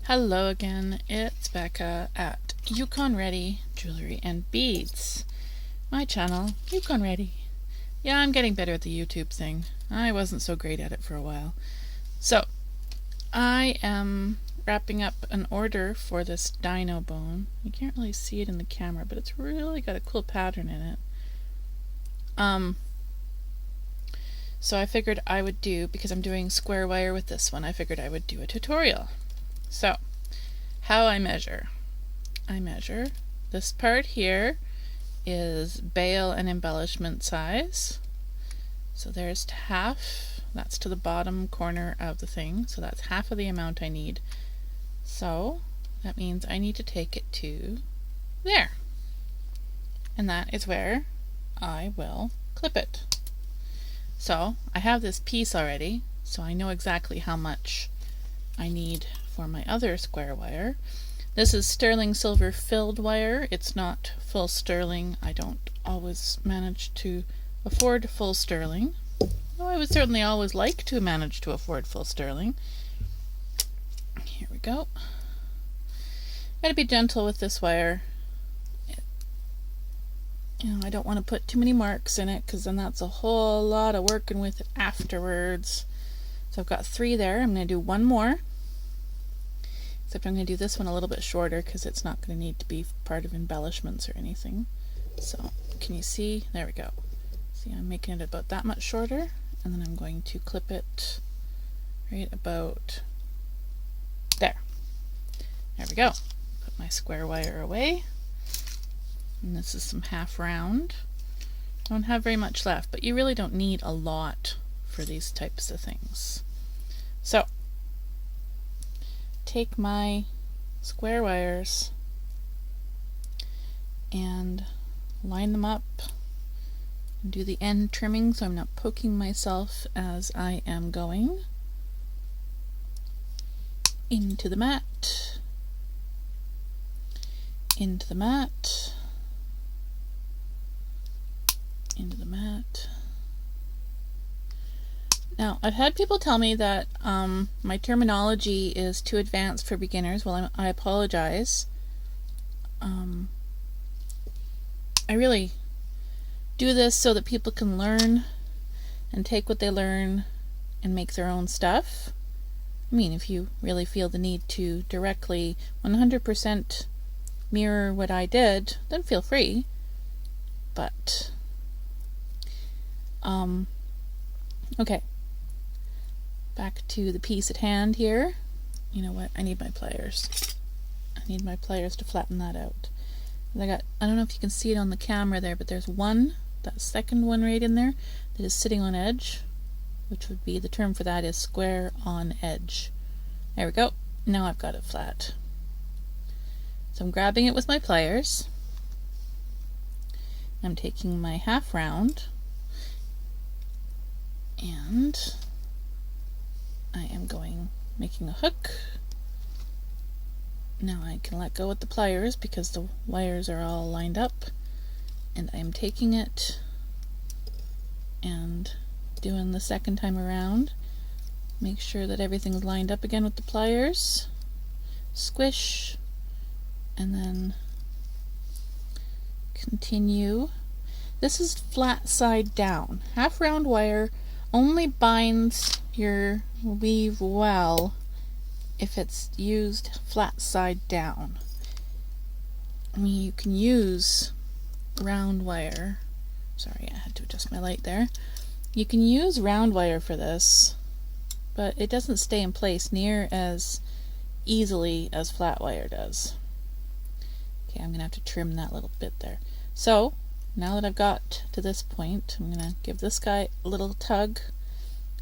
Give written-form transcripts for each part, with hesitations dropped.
Hello again, it's Becca at Yukon Ready Jewelry and Beads. My channel, Yukon Ready. Yeah, I'm getting better at the YouTube thing. I wasn't so great at it for a while. So, I am wrapping up an order for this dino bone. You can't really see it in the camera, but it's really got a cool pattern in it. So I figured I would do, because I'm doing square wire with this one, I figured I would do a tutorial. So, how I measure. I measure this part here is bail and embellishment size. So there's half, that's to the bottom corner of the thing, so that's half of the amount I need. So that means I need to take it to there. And that is where I will clip it. So I have this piece already, so I know exactly how much I need for my other square wire. This is sterling silver filled wire. It's not full sterling. I don't always manage to afford full sterling. Well, I would certainly always like to manage to afford full sterling. Here we go. Gotta be gentle with this wire. I don't want to put too many marks in it, because then that's a whole lot of working with it afterwards. So I've got 3 there. I'm going to do one more. Except I'm going to do this one a little bit shorter because it's not going to need to be part of embellishments or anything. So, can you see? There we go. See, I'm making it about that much shorter, and then I'm going to clip it right about there. There we go. Put my square wire away. And this is some half round. I don't have very much left, but you really don't need a lot for these types of things. So, take my square wires and line them up and do the end trimming so I'm not poking myself as I am going into the mat, into the mat, into the mat. Now, I've had people tell me that my terminology is too advanced for beginners. Well, I apologize. I really do this so that people can learn and take what they learn and make their own stuff. I mean, if you really feel the need to directly 100% mirror what I did, then feel free. But, okay. Back to the piece at hand here. You know what? I need my pliers. I need my pliers to flatten that out. I don't know if you can see it on the camera there, but there's one, that second one right in there, that is sitting on edge, which would be, the term for that is square on edge. There we go. Now I've got it flat. So I'm grabbing it with my pliers. I'm taking my half round and I am making a hook. Now I can let go with the pliers because the wires are all lined up, and I am taking it and doing the second time around. Make sure that everything's lined up again with the pliers. Squish, and then continue. This is flat side down. Half round wire only binds your weave well if it's used flat side down. I mean, you can use round wire. Sorry, I had to adjust my light there. You can use round wire for this, but it doesn't stay in place near as easily as flat wire does. Okay, I'm gonna have to trim that little bit there. So now that I've got to this point, I'm gonna give this guy a little tug,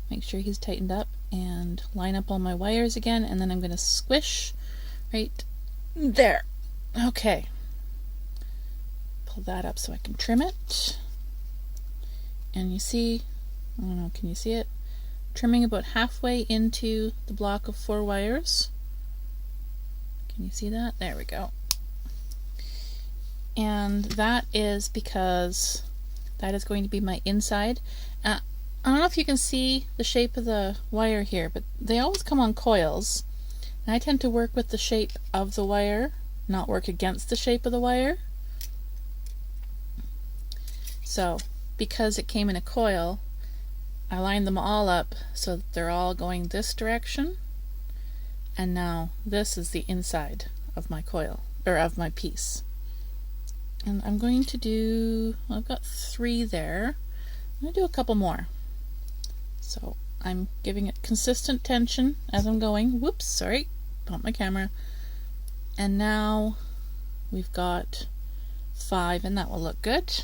make sure he's tightened up, and line up all my wires again, and then I'm going to squish right there. Okay. Pull that up so I can trim it. And you see, I don't know, can you see it? Trimming about halfway into the block of 4 wires. Can you see that? There we go. And that is because that is going to be my inside. I don't know if you can see the shape of the wire here, but they always come on coils, And I tend to work with the shape of the wire, not work against the shape of the wire. So because it came in a coil, I lined them all up so that they're all going this direction. And now this is the inside of my coil, or of my piece. And I'm going to do, well, I've got 3 there. I'm going to do a couple more. So I'm giving it consistent tension as I'm going. Whoops, sorry, bumped my camera. And now we've got 5, and that will look good.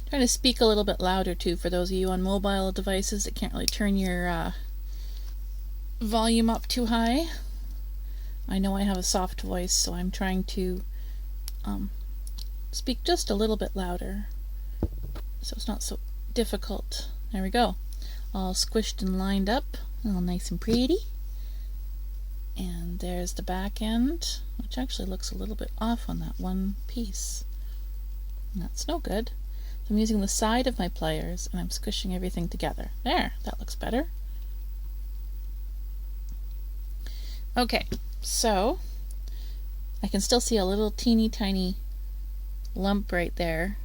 Trying to speak a little bit louder too for those of you on mobile devices that can't really turn your volume up too high. I know I have a soft voice, so I'm trying to speak just a little bit louder so it's not so difficult. There we go. All squished and lined up, all nice and pretty. And there's the back end, which actually looks a little bit off on that one piece. And that's no good. So I'm using the side of my pliers and I'm squishing everything together. There, that looks better. Okay, so I can still see a little teeny tiny lump right there.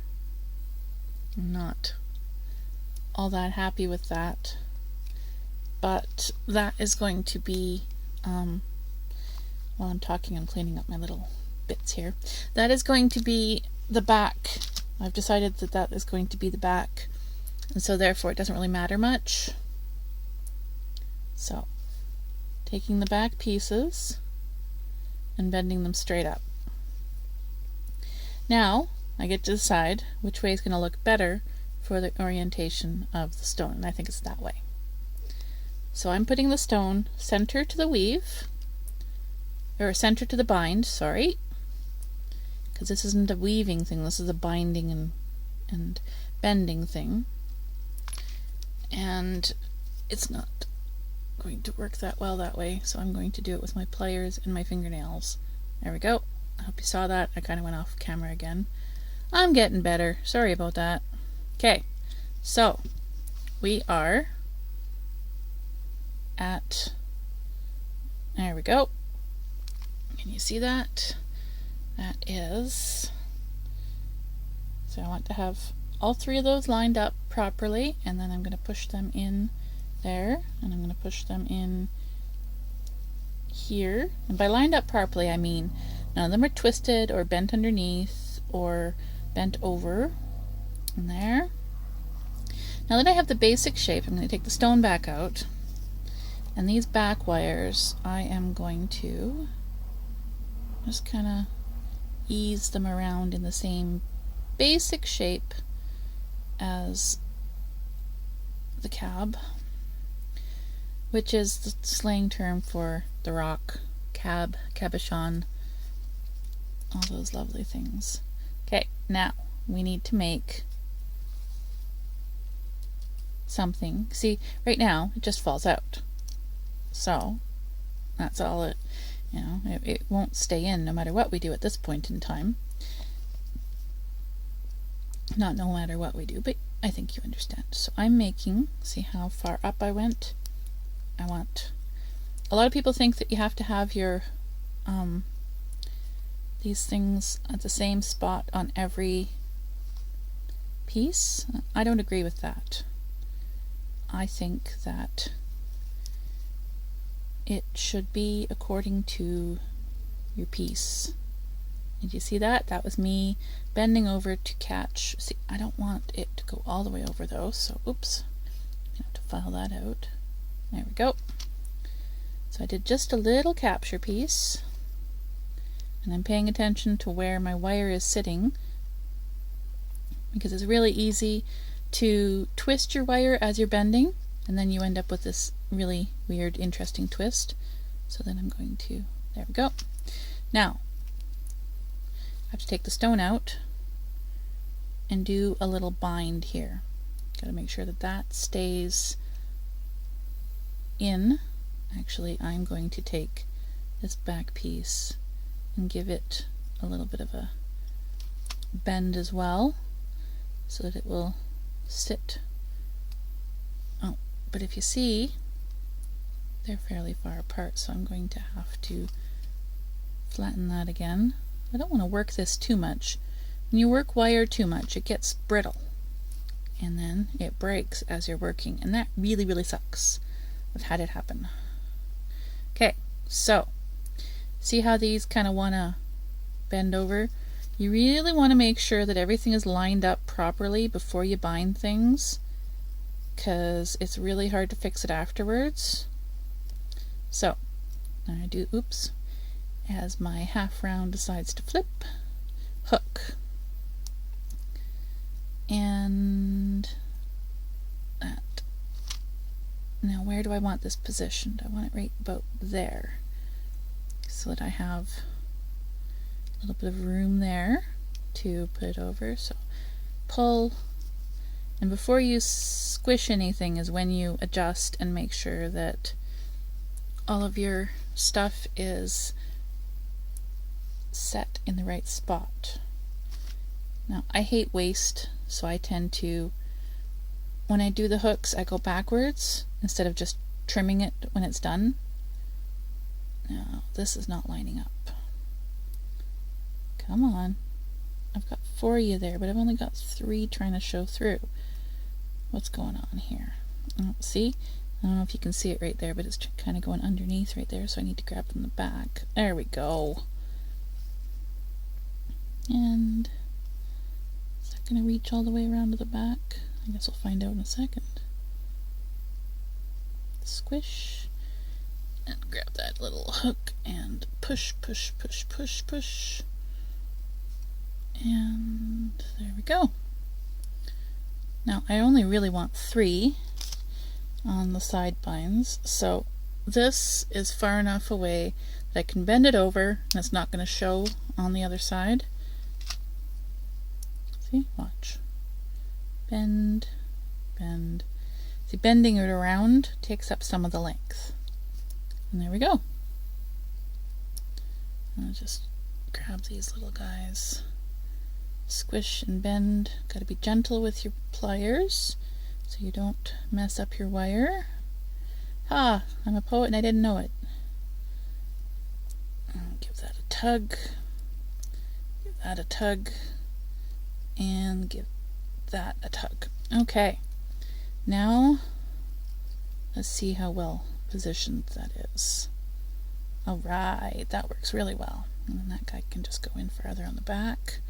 I'm not all that happy with that, but that is going to be, while I'm talking, I'm cleaning up my little bits here. That is going to be the back. I've decided that that is going to be the back, and so therefore it doesn't really matter much. So taking the back pieces and bending them straight up. Now I get to decide which way is going to look better for the orientation of the stone, and I think it's that way. So I'm putting the stone center to the weave, or center to the bind, sorry, because this isn't a weaving thing, this is a binding and bending thing, and it's not going to work that well that way, so I'm going to do it with my pliers and my fingernails. There we go. I hope you saw that. I kind of went off camera again. I'm getting better. Sorry about that. Okay, so we are at, there we go. Can you see that? That is, so I want to have all 3 of those lined up properly, and then I'm going to push them in there, and I'm going to push them in here. And by lined up properly, I mean none of them are twisted or bent underneath or bent over. And there. Now that I have the basic shape, I'm going to take the stone back out, and these back wires I am going to just kind of ease them around in the same basic shape as the cab, which is the slang term for the rock, cab, cabochon, all those lovely things. Okay, now we need to make something. See, right now it just falls out. So that's all it, you know, it won't stay in no matter what we do at this point in time. Not no matter what we do, but I think you understand. So I'm making, see how far up I went? I want, a lot of people think that you have to have your these things at the same spot on every piece. I don't agree with that. I think that it should be according to your piece. Did you see that? That was me bending over to catch. See, I don't want it to go all the way over though, so oops. I have to file that out. There we go. So I did just a little capture piece, and I'm paying attention to where my wire is sitting, because it's really easy to twist your wire as you're bending, and then you end up with this really weird, interesting twist. So then I'm going to, there we go. Now, I have to take the stone out and do a little bind here. Got to make sure that that stays in. Actually, I'm going to take this back piece and give it a little bit of a bend as well, so that it will sit. Oh, but if you see, they're fairly far apart, so I'm going to have to flatten that again. I don't want to work this too much. When you work wire too much, it gets brittle, and then it breaks as you're working, and that really, really sucks. I've had it happen. Okay, so see how these kind of want to bend over? You really want to make sure that everything is lined up properly before you bind things, because it's really hard to fix it afterwards. So now I do, oops, as my half round decides to flip, hook, and that. Now where do I want this positioned? I want it right about there, so that I have a little bit of room there to put it over. So pull, and before you squish anything is when you adjust and make sure that all of your stuff is set in the right spot. Now I hate waste, so I tend to, when I do the hooks, I go backwards instead of just trimming it when it's done. Now this is not lining up. Come on. I've got 4 of you there, but I've only got 3 trying to show through. What's going on here? See? I don't know if you can see it right there, but it's kind of going underneath right there, so I need to grab from the back. There we go. And is that going to reach all the way around to the back? I guess we'll find out in a second. Squish. And grab that little hook and push, push, push, push, push. And there we go. Now I only really want 3 on the side binds, so this is far enough away that I can bend it over and it's not going to show on the other side. See, watch. Bend, bend. See, bending it around takes up some of the length. And there we go. I'll just grab these little guys. Squish and bend. Got to be gentle with your pliers so you don't mess up your wire. Ha! I'm a poet and I didn't know it. I'll give that a tug. Give that a tug. And give that a tug. Okay. Now let's see how well positioned that is. Alright, that works really well. And then that guy can just go in farther on the back.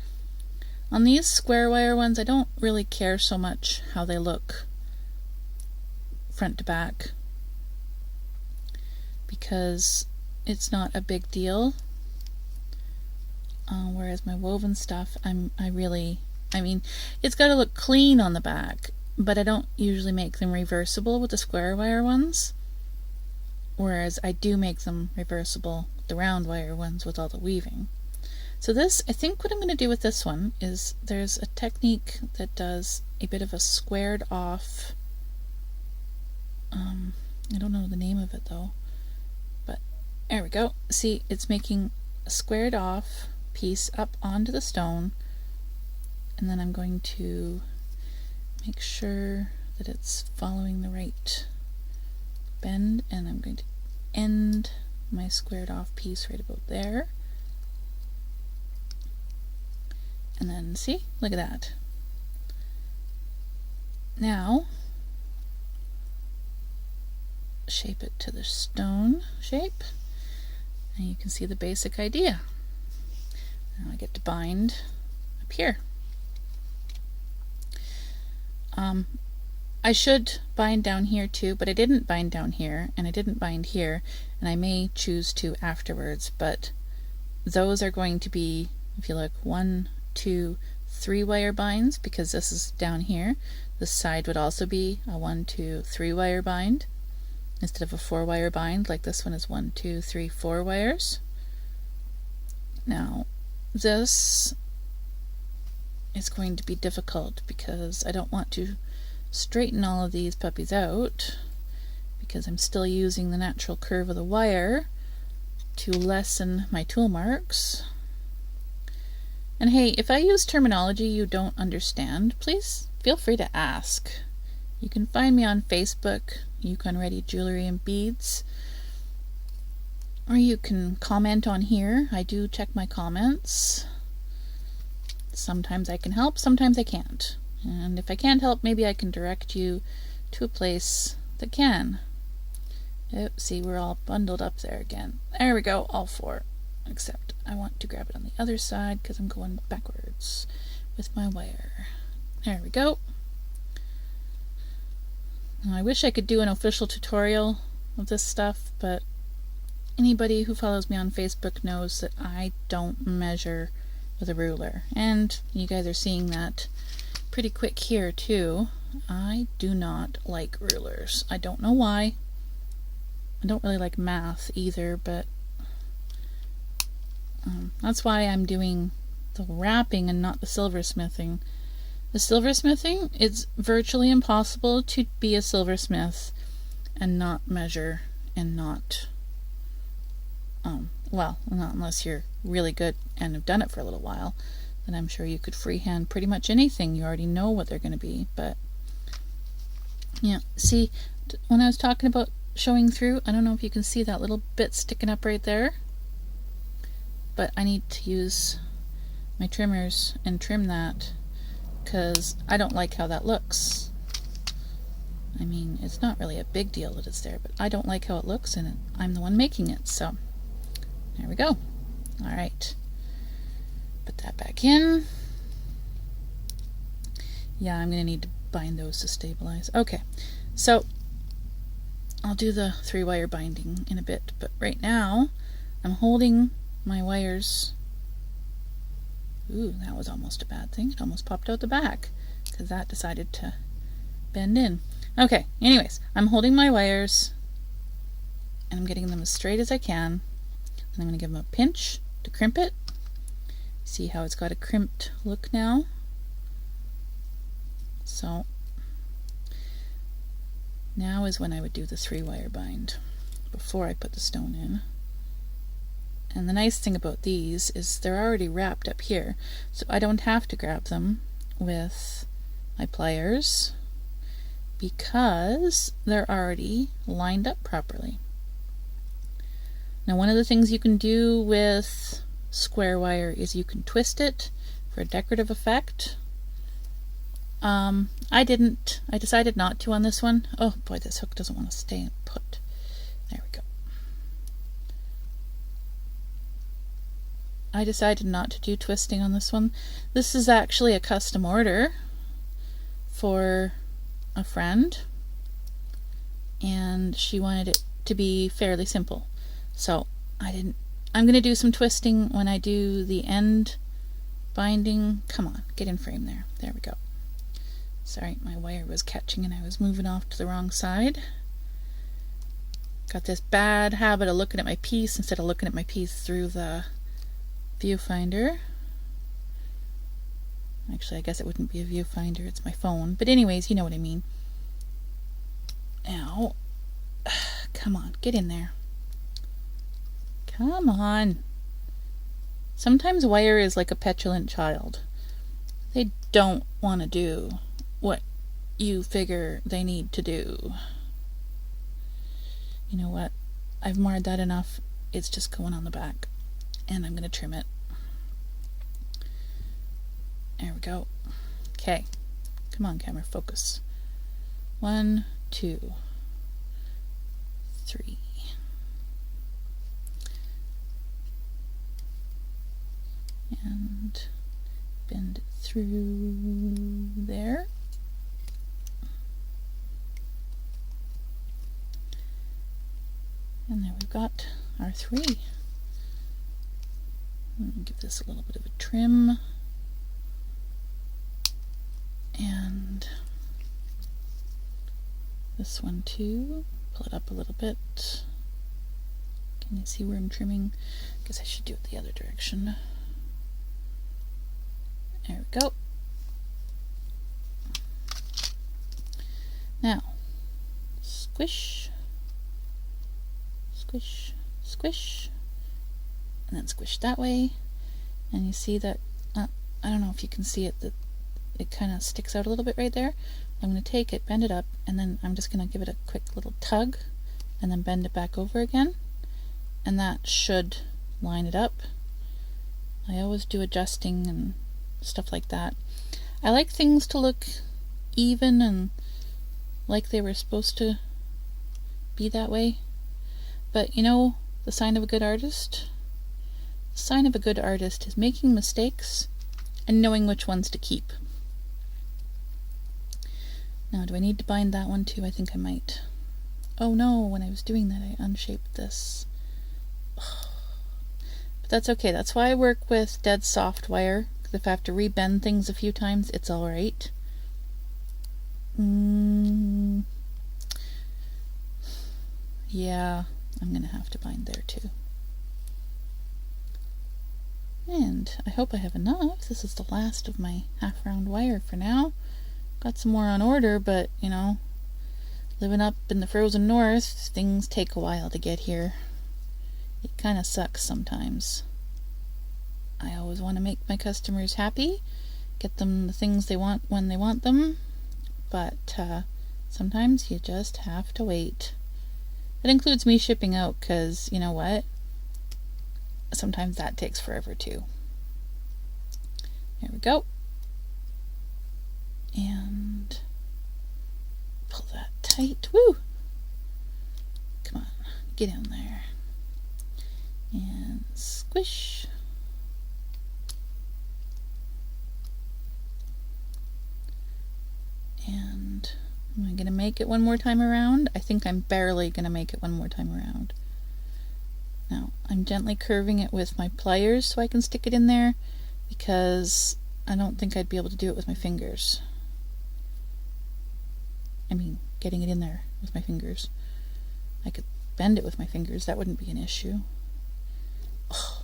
On these square wire ones, I don't really care so much how they look front to back, because it's not a big deal. Whereas my woven stuff, I mean, it's got to look clean on the back, but I don't usually make them reversible with the square wire ones, whereas I do make them reversible with the round wire ones with all the weaving. So this, I think what I'm going to do with this one is there's a technique that does a bit of a squared off, I don't know the name of it though, but there we go. See, it's making a squared off piece up onto the stone, and then I'm going to make sure that it's following the right bend, and I'm going to end my squared off piece right about there. And then see, look at that. Now shape it to the stone shape, and you can see the basic idea. Now I get to bind up here. I should bind down here too, but I didn't bind down here, and I didn't bind here, and I may choose to afterwards, but those are going to be, if you look, 1, 2, 3 wire binds, because this is down here. This side would also be a 1, 2, 3 wire bind instead of a 4 wire bind, like this one is 1, 2, 3, 4 wires. Now this is going to be difficult because I don't want to straighten all of these puppies out, because I'm still using the natural curve of the wire to lessen my tool marks. And hey, if I use terminology you don't understand, please feel free to ask. You can find me on Facebook. Yukon Ready Jewelry and Beads. Or you can comment on here. I do check my comments. Sometimes I can help, sometimes I can't. And if I can't help, maybe I can direct you to a place that can. Oh, see, we're all bundled up there again. There we go, all four. Except I want to grab it on the other side because I'm going backwards with my wire. There we go. Now, I wish I could do an official tutorial of this stuff, but anybody who follows me on Facebook knows that I don't measure with a ruler. And you guys are seeing that pretty quick here too. I do not like rulers. I don't know why. I don't really like math either, but that's why I'm doing the wrapping and not the silversmithing. The silversmithing, it's virtually impossible to be a silversmith and not measure and not, well, not unless you're really good and have done it for a little while, then I'm sure you could freehand pretty much anything. You already know what they're going to be, but yeah, see, when I was talking about showing through, I don't know if you can see that little bit sticking up right there, but I need to use my trimmers and trim that because I don't like how that looks. I mean, it's not really a big deal that it's there, but I don't like how it looks, and I'm the one making it, so there we go. Alright, put that back in. Yeah, I'm gonna need to bind those to stabilize. Okay, so I'll do the 3-wire binding in a bit, but right now I'm holding my wires. Ooh, that was almost a bad thing. It almost popped out the back because that decided to bend in. Okay, anyways, I'm holding my wires and I'm getting them as straight as I can. And I'm going to give them a pinch to crimp it. See how it's got a crimped look now? So now is when I would do the 3-wire bind before I put the stone in. And the nice thing about these is they're already wrapped up here, so I don't have to grab them with my pliers because they're already lined up properly. Now, one of the things you can do with square wire is you can twist it for a decorative effect. I didn't. I decided not to on this one. Oh boy, this hook doesn't want to stay put. There we go. I decided not to do twisting on this one. This is actually a custom order for a friend, and she wanted it to be fairly simple. So I'm going to do some twisting when I do the end binding. Come on, get in frame there. There we go. Sorry, my wire was catching and I was moving off to the wrong side. Got this bad habit of looking at my piece instead of looking at my piece through the viewfinder. Actually, I guess it wouldn't be a viewfinder, it's my phone. But anyways, you know what I mean. Now, come on, get in there. Come on. Sometimes wire is like a petulant child. They don't want to do what you figure they need to do. You know what? I've marred that enough. It's just going on the back. And I'm going to trim it. There we go. Okay. Come on, camera, focus. 1, 2, 3. And bend it through there. And there we've got our 3. Give this a little bit of a trim. And this one too. Pull it up a little bit. Can you see where I'm trimming? I guess I should do it the other direction. There we go. Now, squish, squish, squish, and then squish that way. And you see that, I don't know if you can see it, that it kind of sticks out a little bit right there. I'm going to take it, bend it up, and then I'm just going to give it a quick little tug and then bend it back over again, and that should line it up. I always do adjusting and stuff like that. I like things to look even and like they were supposed to be that way. But you know, the sign of a good artist? The sign of a good artist is making mistakes and knowing which ones to keep. Now, do I need to bind that one too? I think I might. Oh no, when I was doing that I unshaped this. But that's okay. That's why I work with dead soft wire, because if I have to rebend things a few times, it's alright. Yeah, I'm going to have to bind there too. And I hope I have enough. This is the last of my half-round wire for now. Got some more on order, but, you know, living up in the frozen north, things take a while to get here. It kind of sucks sometimes. I always want to make my customers happy, get them the things they want when they want them, but sometimes you just have to wait. It includes me shipping out, because, you know what? Sometimes that takes forever too. There we go. And pull that tight. Woo! Come on, get in there. And squish. And am I going to make it one more time around? I think I'm barely going to make it one more time around. Now, I'm gently curving it with my pliers so I can stick it in there, because I don't think I'd be able to do it with my fingers. I mean, getting it in there with my fingers. I could bend it with my fingers, that wouldn't be an issue. Oh,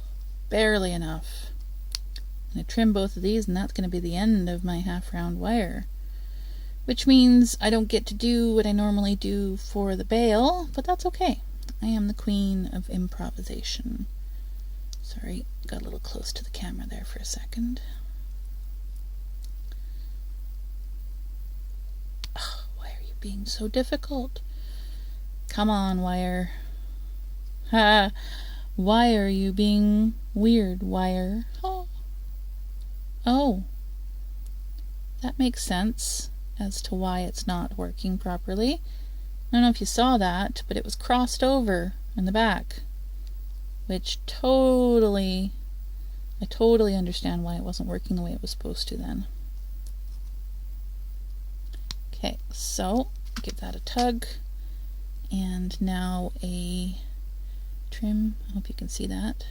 barely enough. I'm going to trim both of these, and that's going to be the end of my half-round wire. Which means I don't get to do what I normally do for the bail, but that's okay. I am the queen of improvisation. Sorry, got a little close to the camera there for a second. Oh, why are you being so difficult? Come on, wire. Ha! Why are you being weird, wire? Oh. Oh. That makes sense as to why it's not working properly. I don't know if you saw that, but it was crossed over in the back, which I totally understand why it wasn't working the way it was supposed to then. Okay, so give that a tug, and now a trim. I hope you can see that.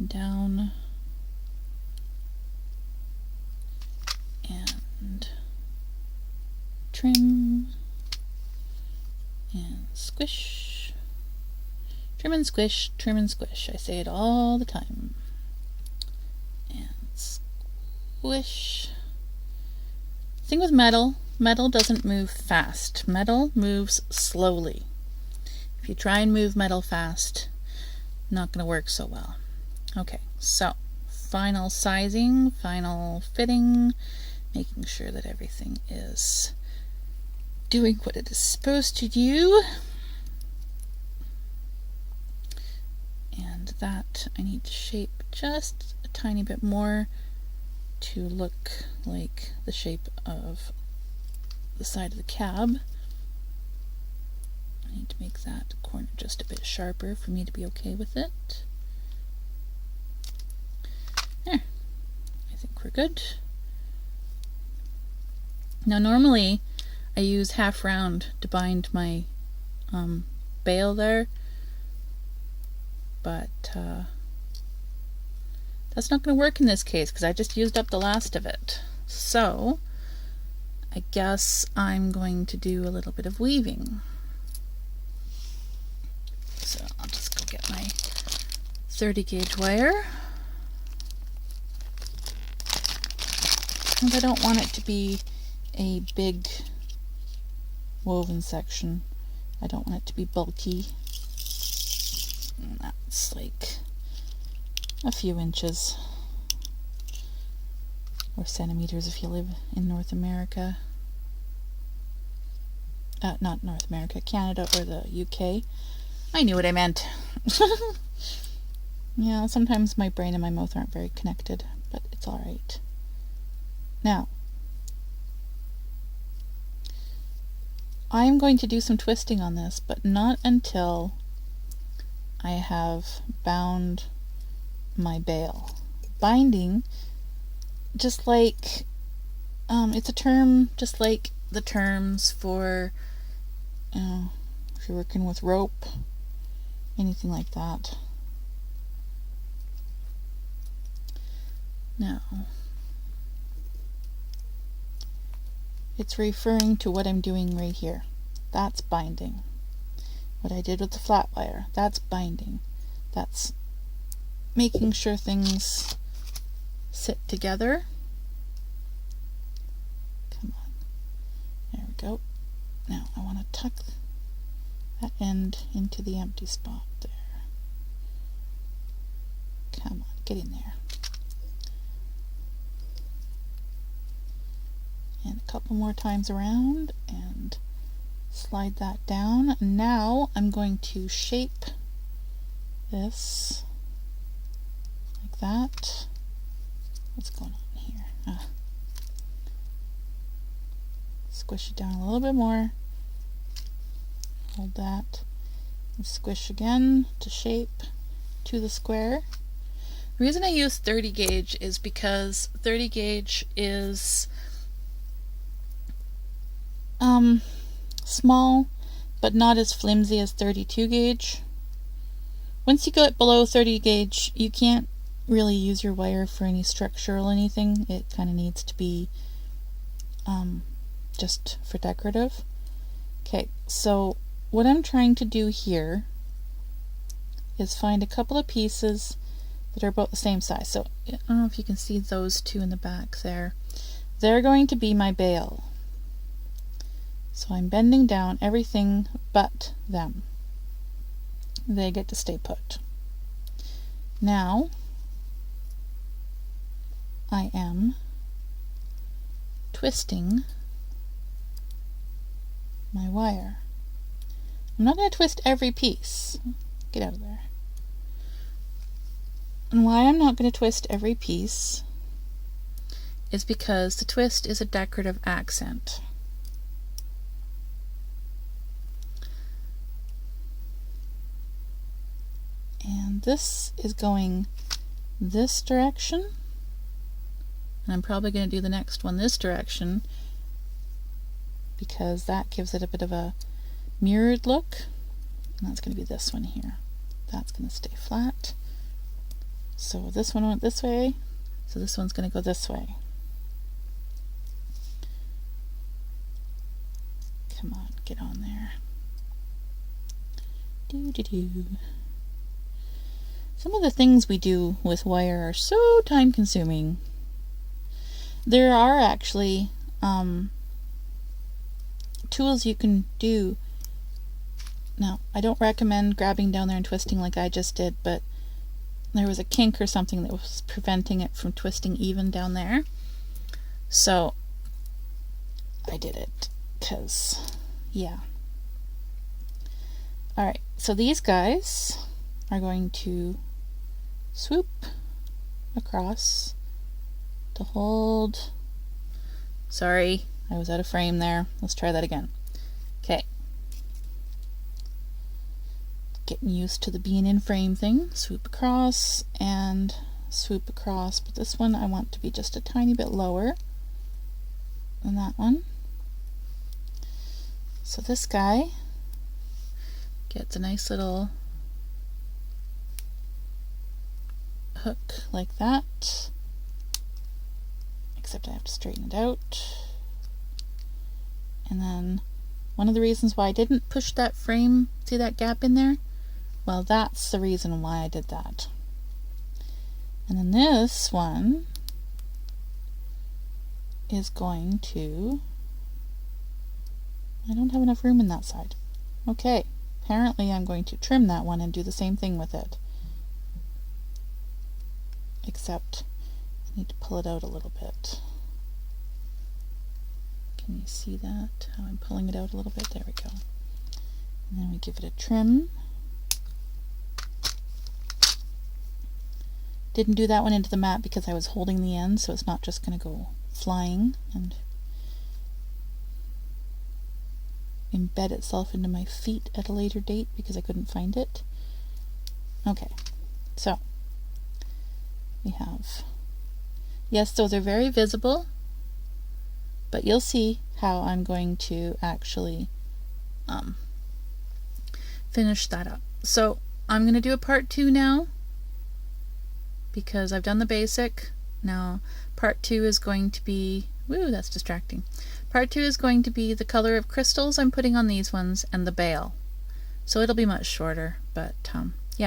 Down. And trim and squish, trim and squish, trim and squish. I say it all the time. And squish. The thing with metal doesn't move fast. Metal moves slowly. If you try and move metal fast, not going to work so well. Okay, so final sizing, final fitting, making sure that everything is doing what it is supposed to do. And that I need to shape just a tiny bit more to look like the shape of the side of the cab. I need to make that corner just a bit sharper for me to be okay with it. There. I think we're good. Now normally I use half round to bind my bail there, but that's not going to work in this case because I just used up the last of it. So I guess I'm going to do a little bit of weaving. So I'll just go get my 30 gauge wire. And I don't want it to be a big woven section. I don't want it to be bulky. And that's like a few inches. or centimeters if you live in North America. Not North America, Canada or the UK. I knew what I meant. Yeah, sometimes my brain and my mouth aren't very connected, but it's alright. Now, I'm going to do some twisting on this, but not until I have bound my bale. Binding, just like, it's a term just like the terms for, if you're working with rope, anything like that. Now, it's referring to what I'm doing right here. That's binding. What I did with the flat wire, that's binding. That's making sure things sit together. Come on. There we go. Now I want to tuck that end into the empty spot there. Come on, get in there. And a couple more times around and slide that down. Now I'm going to shape this like that. What's going on here? Squish it down a little bit more. Hold that and squish again to shape to the square. The reason I use 30 gauge is because 30 gauge is small but not as flimsy as 32 gauge. Once you get below 30 gauge, you can't really use your wire for any structural anything. It kind of needs to be just for decorative. Okay, so what I'm trying to do here is find a couple of pieces that are about the same size. So I don't know if you can see those two in the back there. They're going to be my bale. So I'm bending down everything but them. They get to stay put. Now I am twisting my wire. I'm not going to twist every piece. Get out of there. And why I'm not going to twist every piece is because the twist is a decorative accent. And this is going this direction. And I'm probably going to do the next one this direction because that gives it a bit of a mirrored look. And that's going to be this one here. That's going to stay flat. So this one went this way, so this one's going to go this way. Come on, get on there. Do-do-do. Some of the things we do with wire are so time consuming. There are actually tools you can do. Now, I don't recommend grabbing down there and twisting like I just did, but there was a kink or something that was preventing it from twisting even down there. So I did it because, yeah. Alright, so these guys are going to swoop across to hold. Sorry, I was out of frame there. Let's try that again. Okay. Getting used to the being in frame thing. Swoop across and swoop across, but this one I want to be just a tiny bit lower than that one. So this guy gets a nice little hook like that, except I have to straighten it out. And then one of the reasons why I didn't push that frame, see that gap in there? Well, that's the reason why I did that. And then this one is going to, I don't have enough room in that side. Okay, apparently I'm going to trim that one and do the same thing with it. Except Need to pull it out a little bit. Can you see that? How I'm pulling it out a little bit? There we go. And then we give it a trim. Didn't do that one into the mat because I was holding the end, so it's not just going to go flying and embed itself into my feet at a later date because I couldn't find it. Okay, so we have, yes, those are very visible, but you'll see how I'm going to actually finish that up. So I'm going to do a part 2 now because I've done the basic. Now part 2 is going to be, woo, that's distracting. Part 2 is going to be the color of crystals I'm putting on these ones and the bail. So it'll be much shorter, but